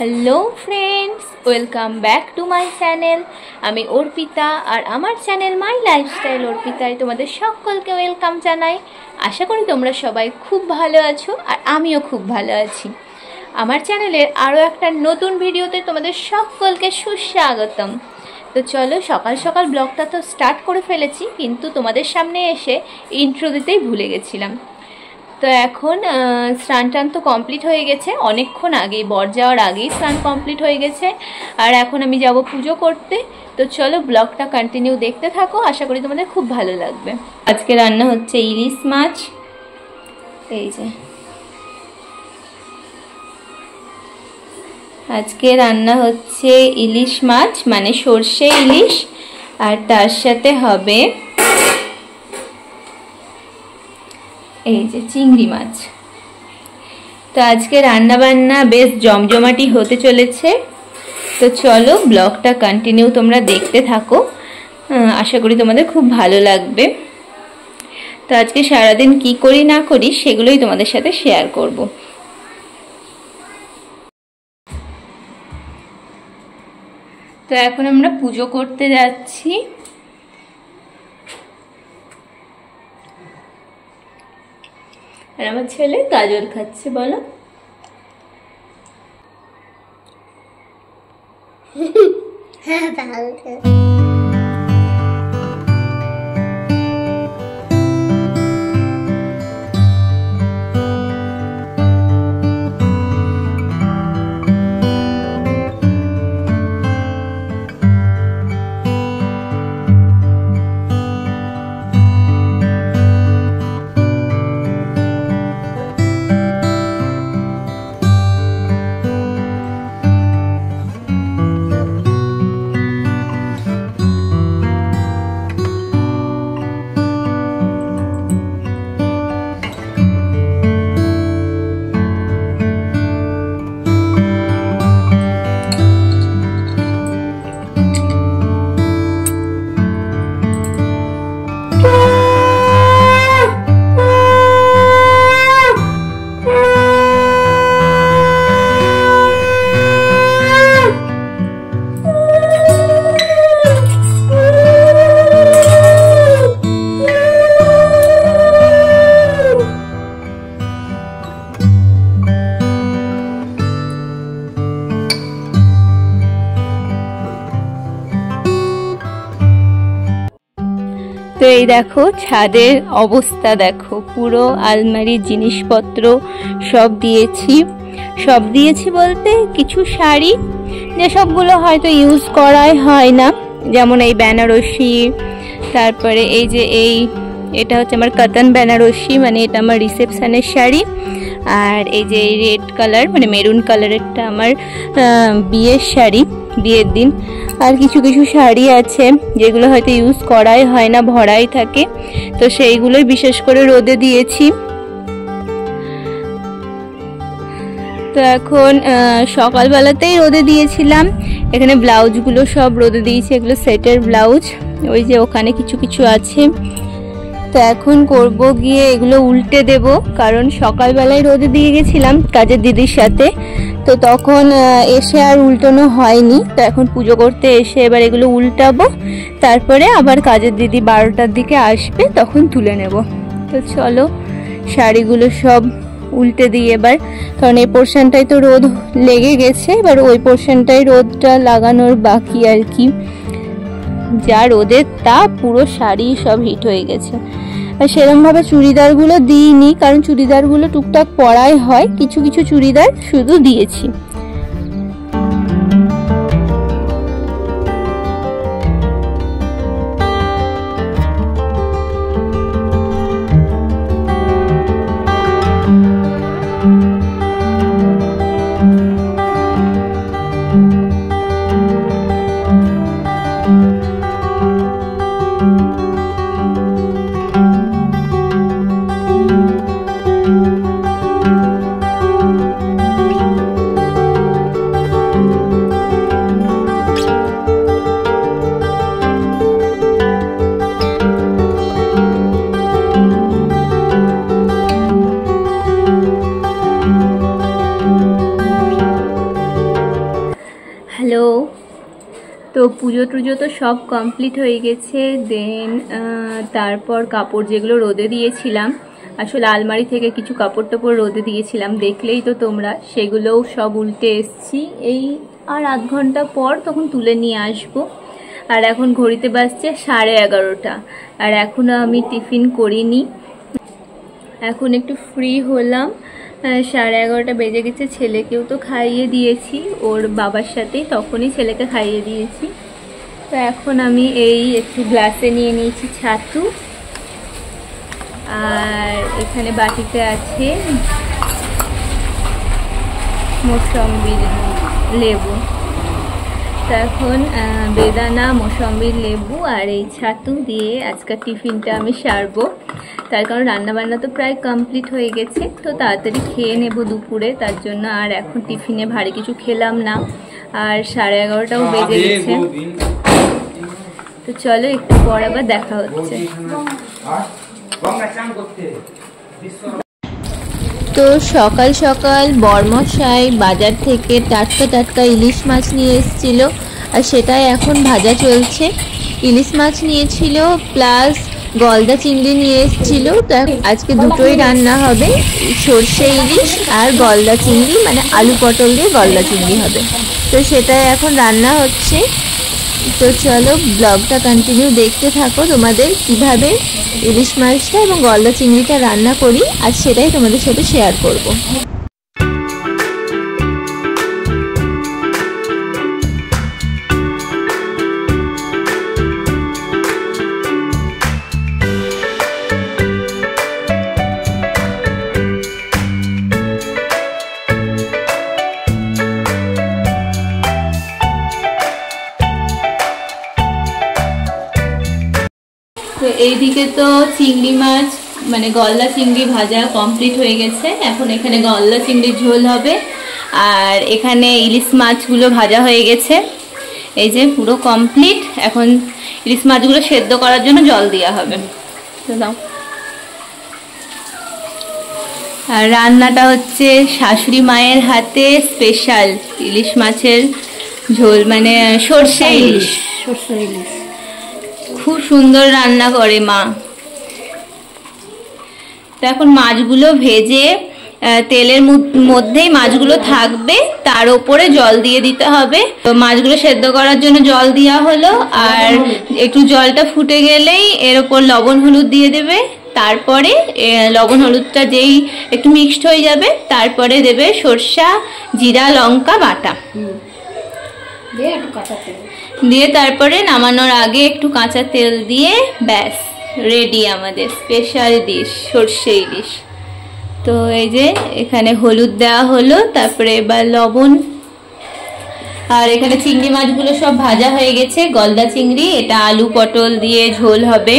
Hello friends, welcome back to my channel. आमी अर्पिता और आमार चैनल माई लाइफस्टाइल अर्पिताय तोमादेर सकलके वेलकाम जानाई। आशा करी तोमरा सबाई खूब भालो आछो और आमिओ खूब भालो आछि। आमार चैनेलेर आरो एकटा नतून भिडियोते तोमादेर सकलके सुस्वागतम। तो चलो सकाल सकाल ब्लगटा तो स्टार्ट करे फेलेछि, किन्तु तोमादेर सामने एसे इंट्रो दितेई भुले गेछिलाम। तो एखन स्नान टान तो कमप्लीट हो गेछे, अनेकक्षण आगे बर जाओयार आगे स्नान कमप्लीट हो गेछे और एखन आमी जाबो पुजो करते। तो चलो ब्लगटा कन्टिन्यू देखते थाको, आशा करी तोमादेर खूब भालो लागबे। आजके रान्ना होच्छे इलिश माछ। এই যে আজকে রান্না হচ্ছে ইলিশ মাছ, মানে সরষে ইলিশ, আর তার সাথে হবে এই যে চিংড়ি মাছ। তো আজকে রান্না বান্না বেশ জমজমাটি হতে চলেছে। তো চলো ব্লগটা কন্টিনিউ তোমরা দেখতে থাকো, আশা করি তোমাদের খুব ভালো লাগবে। তো আজকে সারাদিন কি করি না করি সেগুলোই তোমাদের সাথে শেয়ার করব। তো এখন আমরা পুজো করতে যাচ্ছি। আর আমার ছেলে গাজর খাচ্ছে, বলো। হ্যাঁ ভালো। এই দেখো ছাদের অবস্থা দেখো, পুরো আলমারির জিনিসপত্র সব দিয়েছি বলতে কিছু শাড়ি যেসবগুলো হয়তো ইউজ করাই হয় না, যেমন এই বেনারসি, তারপরে এই যে এটা হচ্ছে আমার কাতান বেনারসি, মানে এটা আমার রিসেপশনের শাড়ি, আর এই যে রেড কালার মানে মেরুন কালারেরটা আমার বিয়ের শাড়ি, বিয়ের দিন। আর কিছু কিছু শাড়ি আছে যেগুলো হয়তো ইউজ করাই হয় না, ভরাই থাকে, তো সেইগুলোই বিশেষ করে রোদে দিয়েছি। তো এখন সকালবেলাতেই রোদে দিয়েছিলাম। এখানে ব্লাউজগুলো সব রোদে দিয়েছি, এগুলো সেটের ব্লাউজ, ওই যে ওখানে কিছু কিছু আছে। তো এখন করব গিয়ে এগুলো উল্টে দেব, কারণ সকালবেলায় রোদে দিয়ে গেছিলাম কাজের দিদির সাথে, তো তখন এসে আর উল্টানো হয়নি। তো এখন পুজো করতে এসে এবার এগুলো উল্টাবো, তারপরে আবার কাজের দিদি 12টার দিকে আসবে, তখন তুলে নেব। তো চলো শাড়িগুলো সব উল্টে দিই এবার, কারণ এই পোর্শনটাই তো রোদ লেগে গেছে, এবার ওই পোর্শনটাই রোদটা লাগানোর বাকি আর কি। যা রোদের তাপ, পুরো শাড়ি সব হিট হয়ে গেছে। আর সেরকমভাবে চুড়িদারগুলো দিইনি, কারণ চুড়িদারগুলো টুকটাক পরাই হয়, কিছু কিছু চুড়িদার শুধু দিয়েছি। হ্যালো, তো পুজো টুজো তো সব কমপ্লিট হয়ে গেছে। দেন তারপর কাপড় যেগুলো রোদে দিয়েছিলাম, আসলে আলমারি থেকে কিছু কাপড় টাপড় রোদে দিয়েছিলাম, দেখলেই তো তোমরা, সেগুলোও সব উল্টে এসছি। এই আর আধ ঘন্টা পর তখন তুলে নিয়ে আসবো। আর এখন ঘড়িতে বাজছে 11:30, আর এখনও আমি টিফিন করিনি, এখন একটু ফ্রি হলাম। 11:30 বেজে গেছে। ছেলেকেও তো খাইয়ে দিয়েছি ওর বাবার সাথেই, তখনই ছেলেকে খাইয়ে দিয়েছি। তো এখন আমি এই একটু গ্লাসে নিয়ে নিয়েছি ছাতু, আর এখানে বাটিতে আছে মৌসম্বির লেবু। তো এখন বেদানা, মৌসম্বির লেবু আর এই ছাতু দিয়ে আজকের টিফিনটা আমি সারবো, তার কারণ রান্নাবান্না তো প্রায় কমপ্লিট হয়ে গেছে, তো তাড়াতাড়ি খেয়ে নেব দুপুরে, তার জন্য আর এখন টিফিনে ভারী কিছু খেলাম না। আর 11:30টাও বেজে গেছে, তো চলো একটু পর আবার দেখা হচ্ছে। তো সকাল সকাল বরমশাই বাজার থেকে টাটকা টাটকা ইলিশ মাছ নিয়ে এসেছিল, আর সেটাই এখন ভাজা চলছে। ইলিশ মাছ নিয়েছিল প্লাস গলদা চিংড়ি নিয়ে এসেছিল, তো আজকে দুটোই রান্না হবে, সর্ষে ইলিশ আর গলদা চিংড়ি, মানে আলু পটল দিয়ে গলদা চিংড়ি হবে। তো সেটাই এখন রান্না হচ্ছে। তো চলো ব্লগটা কন্টিনিউ দেখতে থাকো, তোমাদের কিভাবে ইলিশ মাছটা এবং গলদা চিংড়িটা রান্না করি আর সেটাই তোমাদের সাথে শেয়ার করব। তো এইদিকে তো চিংড়ি মাছ মানে গলদা চিংড়ি ভাজা কমপ্লিট হয়ে গেছে, এখন এখানে গলদা চিংড়ির ঝোল হবে, আর এখানে ইলিশ মাছগুলো ভাজা হয়ে গেছে, এই যে পুরো কমপ্লিট। এখন ইলিশ মাছগুলো সেদ্ধ করার জন্য জল দেওয়া হবে। তো দাও। আর রান্নাটা হচ্ছে শাশুড়ি মায়ের হাতে স্পেশাল ইলিশ মাছের ঝোল, মানে সর্ষে ইলিশ, সর্ষে ইলিশ খুব সুন্দর রান্না করে মা। তো এখন মাছগুলো ভেজে তেলের মধ্যেই মাছগুলো থাকবে, তার উপরে জল দিয়ে দিতে হবে। তো মাছগুলো সেদ্ধ করার জন্য জল দেওয়া হলো, আর একটু জলটা ফুটে গেলেই এর উপর লবণ হলুদ দিয়ে দেবে। তারপরে লবণ হলুদটা যেই একটু মিক্সড হয়ে যাবে তারপরে দেবে সরষা জিরা লঙ্কা বাটা দিয়ে তারপরে নামানোর আগে একটু কাঁচা তেল দিয়ে ব্যাস রেডি আমাদের স্পেশাল ডিশ সরষে ইলিশ। তো এই যে এখানে হলুদ দেওয়া হলো, তারপরে এবার লবণ। আর এখানে চিংড়ি মাছগুলো সব ভাজা হয়ে গেছে, গলদা চিংড়ি, এটা আলু পটল দিয়ে ঝোল হবে।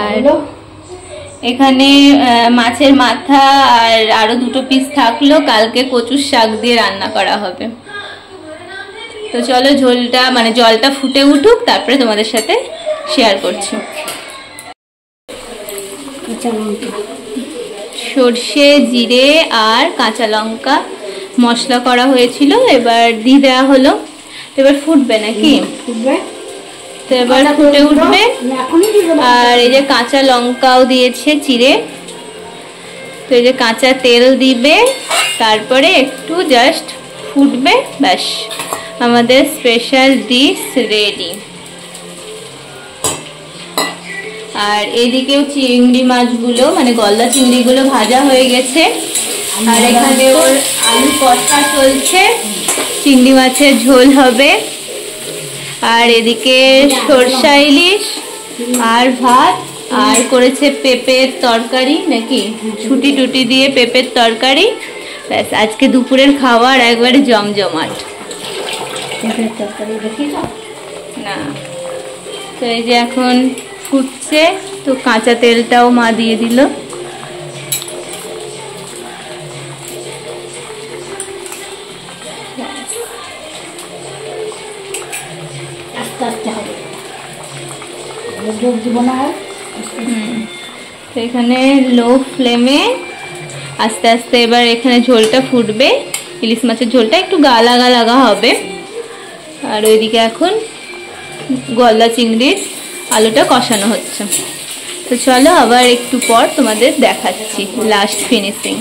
আর এখানে মাছের মাথা আর আরো দুটো পিস থাকলো, কালকে কচুর শাক দিয়ে রান্না করা হবে। তো চলো ঝোলটা মানে জলটা ফুটে উঠুক, তারপরে তোমাদের সাথে শেয়ার করছি। সর্ষে জিরে আর কাঁচা লঙ্কা মশলা করা হয়েছিল, এবার দিয়ে দেওয়া হলো। এবার ফুটবে নাকি? তো এবার ফুটে উঠবে। আর এই যে কাঁচা লঙ্কাও দিয়েছে চিড়ে। তো এই যে কাঁচা তেল দিবে, তারপরে একটু জাস্ট ফুটবে, ব্যাস আমাদের স্পেশাল ডিশ রেডি। আর এদিকেও চিংড়ি মাছগুলো মানে গলদা চিংড়িগুলো ভাজা হয়ে গেছে, আর এখানে ওর আলু কষা চলছে, চিংড়ি মাছের ঝোল হবে। আর এদিকে সরষা ইলিশ আর ভাত, আর করেছে পেঁপের তরকারি নাকি ছুটি টুটি দিয়ে পেঁপের তরকারি। ব্যাস আজকে দুপুরের খাবার একবারে জমজমাট। না তো এই যে এখন ফুটছে, তো কাঁচা তেলটাও মা দিয়ে দিল। তো এখানে লো ফ্লেমে আস্তে আস্তে এবার এখানে ঝোলটা ফুটবে, ইলিশ মাছের ঝোলটা একটু গালা লাগা হবে। আর ওইদিকে এখন গলদা চিংড়ির আলুটা কষানো হচ্ছে। তো চলো আবার একটু পর তোমাদের দেখাচ্ছি লাস্ট ফিনিশিং।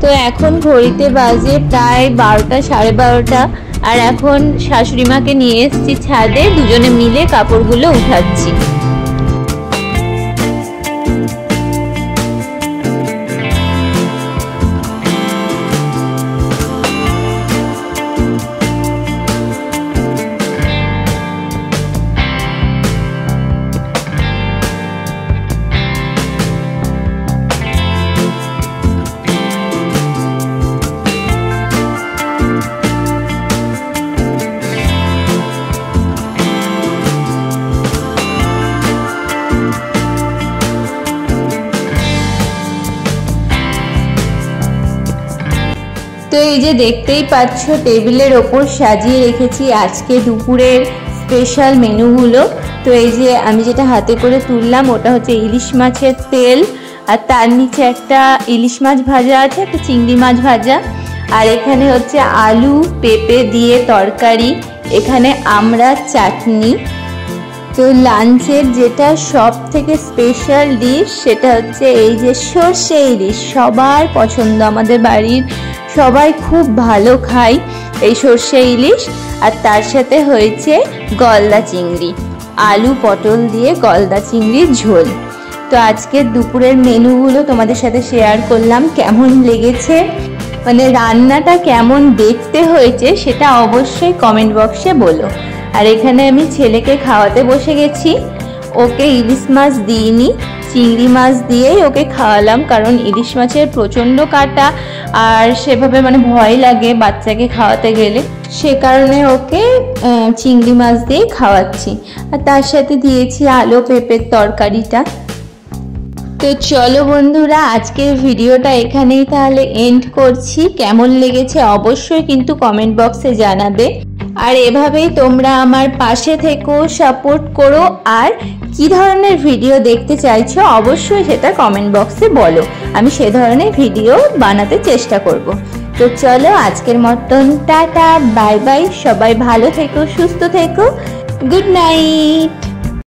তো এখন ঘড়িতে বাজে প্রায় 12টা সাড়ে 12টা, আর এখন শাশুড়ি মাকে নিয়ে এসেছি ছাদে, দুজনে মিলে কাপড়গুলো উঠাচ্ছি। তো এই যে দেখতেই পাচ্ছ টেবিলের ওপর সাজিয়ে রেখেছি আজকে দুপুরের স্পেশাল মেনুগুলো। তো এই যে আমি যেটা হাতে করে তুললাম ওটা হচ্ছে ইলিশ মাছের তেল, আর তার নিচে একটা ইলিশ মাছ ভাজা আছে, একটা চিংড়ি মাছ ভাজা, আর এখানে হচ্ছে আলু পেঁপে দিয়ে তরকারি, এখানে আমড়ার চাটনি। তো লাঞ্চের যেটা সব থেকে স্পেশাল ডিশ সেটা হচ্ছে এই যে সর্ষে ইলিশ, সবার পছন্দ, আমাদের বাড়ির সবাই খুব ভালো খায় এই সর্ষে ইলিশ। আর তার সাথে হয়েছে গলদা চিংড়ি, আলু পটল দিয়ে গলদা চিংড়ির ঝোল। তো আজকের দুপুরের মেনুগুলো তোমাদের সাথে শেয়ার করলাম। কেমন লেগেছে মানে রান্নাটা কেমন দেখতে হয়েছে সেটা অবশ্যই কমেন্ট বক্সে বলো। আর এখানে আমি ছেলেকে খাওয়াতে বসে গেছি, ওকে ইলিশ মাছ দিইনি, চিংড়ি মাছ দিয়েই ওকে খাওয়ালাম, কারণ ইলিশ মাছের প্রচণ্ড কাঁটা আর সেভাবে মানে ভয় লাগে বাচ্চাকে খাওয়াতে গেলে, সে কারণে ওকে চিংড়ি মাছ দিয়েই খাওয়াচ্ছি। আর তার সাথে দিয়েছি আলু পেঁপের তরকারিটা। তো চলো বন্ধুরা, আজকের ভিডিওটা এখানেই তাহলে এন্ড করছি। কেমন লেগেছে অবশ্যই কিন্তু কমেন্ট বক্সে জানাবে। আর এভাবেই তোমরা আমার পাশে থেকো, সাপোর্ট করো। আর কি ধরনের ভিডিও দেখতে চাইছো অবশ্যই সেটা কমেন্ট বক্সে বলো, আমি সে ধরনের ভিডিও বানাতে চেষ্টা করব। তো চলো আজকের মতন টাটা, বাই বাই। সবাই ভালো থেকো, সুস্থ থেকো। Good night.